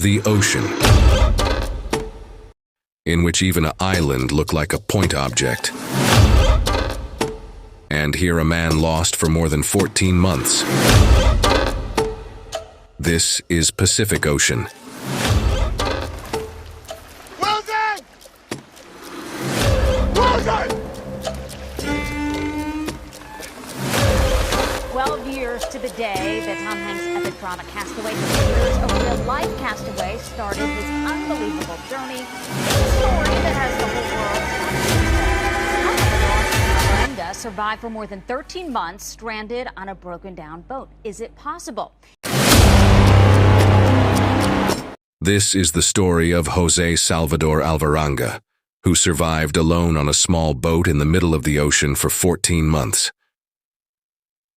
The ocean, in which even an island looked like a point object. And here a man lost for more than 14 months. This is Pacific Ocean. Well done! Well done! 12 years to the day that Tom Hanks' epic drama Castaway years, a real-life castaway started his unbelievable journey. It's a story that has the whole world. Brenda survived for more than 13 months, stranded on a broken-down boat. Is it possible? This is the story of Jose Salvador Alvarenga, who survived alone on a small boat in the middle of the ocean for 14 months.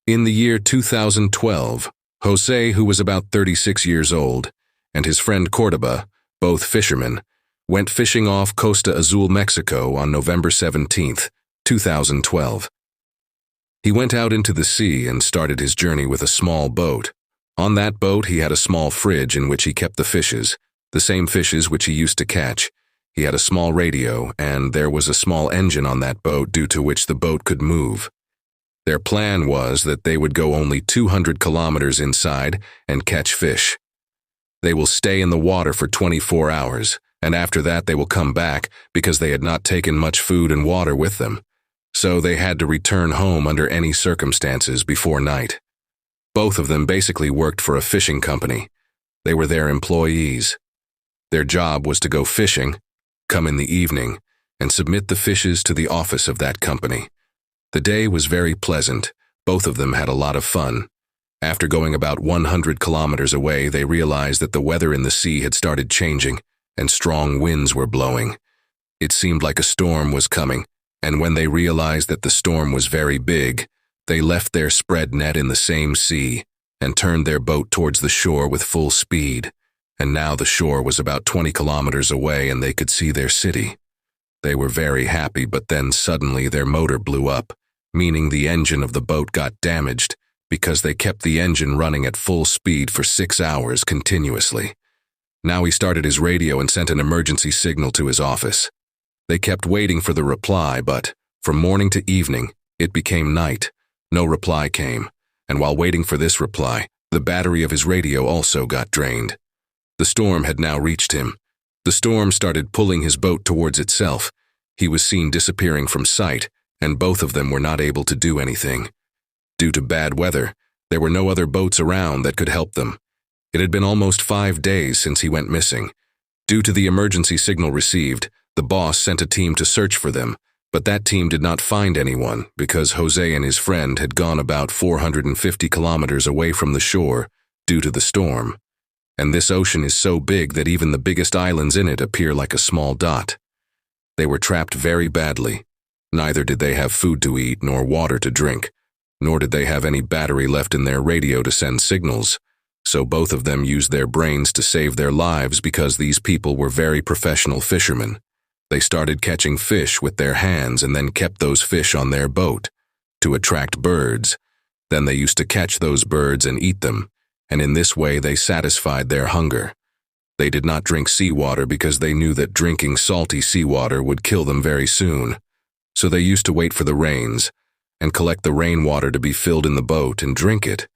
In the year 2012, Jose, who was about 36 years old, and his friend Cordoba, both fishermen, went fishing off Costa Azul, Mexico on November 17, 2012. He went out into the sea and started his journey with a small boat. On that boat, he had a small fridge in which he kept the fishes, the same fishes which he used to catch. He had a small radio, and there was a small engine on that boat due to which the boat could move. Their plan was that they would go only 200 kilometers inside and catch fish. They will stay in the water for 24 hours, and after that they will come back because they had not taken much food and water with them. So they had to return home under any circumstances before night. Both of them basically worked for a fishing company. They were their employees. Their job was to go fishing, come in the evening, and submit the fishes to the office of that company. The day was very pleasant. Both of them had a lot of fun. After going about 100 kilometers away, they realized that the weather in the sea had started changing, and strong winds were blowing. It seemed like a storm was coming, and when they realized that the storm was very big, they left their spread net in the same sea and turned their boat towards the shore with full speed. And now the shore was about 20 kilometers away and they could see their city. They were very happy, but then suddenly their motor blew up, meaning the engine of the boat got damaged because they kept the engine running at full speed for 6 hours continuously. Now he started his radio and sent an emergency signal to his office. They kept waiting for the reply, but from morning to evening, it became night. No reply came, and while waiting for this reply, the battery of his radio also got drained. The storm had now reached him. The storm started pulling his boat towards itself. He was seen disappearing from sight, and both of them were not able to do anything. Due to bad weather, there were no other boats around that could help them. It had been almost 5 days since he went missing. Due to the emergency signal received, the boss sent a team to search for them, but that team did not find anyone because Jose and his friend had gone about 450 kilometers away from the shore due to the storm. And this ocean is so big that even the biggest islands in it appear like a small dot. They were trapped very badly. Neither did they have food to eat nor water to drink, nor did they have any battery left in their radio to send signals. So both of them used their brains to save their lives because these people were very professional fishermen. They started catching fish with their hands and then kept those fish on their boat to attract birds. Then they used to catch those birds and eat them, and in this way they satisfied their hunger. They did not drink seawater because they knew that drinking salty seawater would kill them very soon. So they used to wait for the rains and collect the rainwater to be filled in the boat and drink it.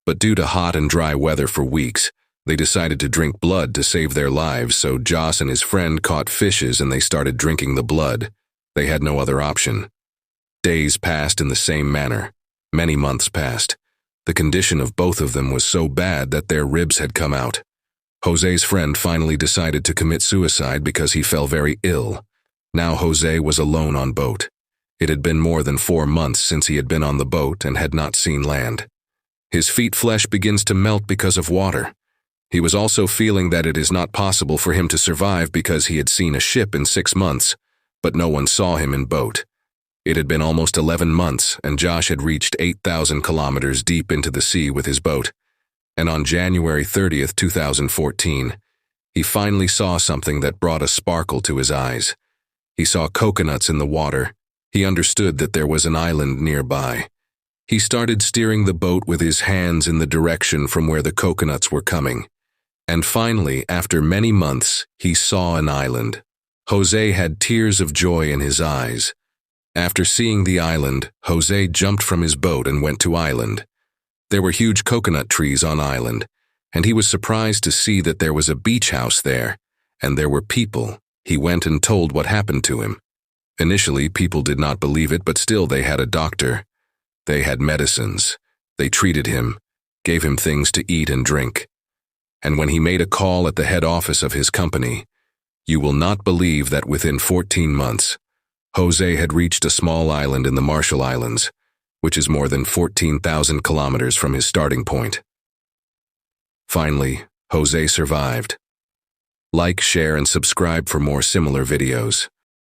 But due to hot and dry weather for weeks, they decided to drink blood to save their lives, so Joss and his friend caught fishes and they started drinking the blood. They had no other option. Days passed in the same manner. Many months passed. The condition of both of them was so bad that their ribs had come out. Jose's friend finally decided to commit suicide because he fell very ill. Now Jose was alone on boat. It had been more than 4 months since he had been on the boat and had not seen land. His feet flesh begins to melt because of water. He was also feeling that it is not possible for him to survive because he had seen a ship in 6 months, but no one saw him in boat. It had been almost 11 months, and Josh had reached 8,000 kilometers deep into the sea with his boat. And on January 30th, 2014, he finally saw something that brought a sparkle to his eyes. He saw coconuts in the water. He understood that there was an island nearby. He started steering the boat with his hands in the direction from where the coconuts were coming. And finally, after many months, he saw an island. Jose had tears of joy in his eyes. After seeing the island, Jose jumped from his boat and went to island. There were huge coconut trees on island, and he was surprised to see that there was a beach house there, and there were people. He went and told what happened to him. Initially, people did not believe it, but still they had a doctor. They had medicines. They treated him, gave him things to eat and drink. And when he made a call at the head office of his company, you will not believe that within 14 months, Jose had reached a small island in the Marshall Islands, which is more than 14,000 kilometers from his starting point. Finally, Jose survived. Like, share, and subscribe for more similar videos.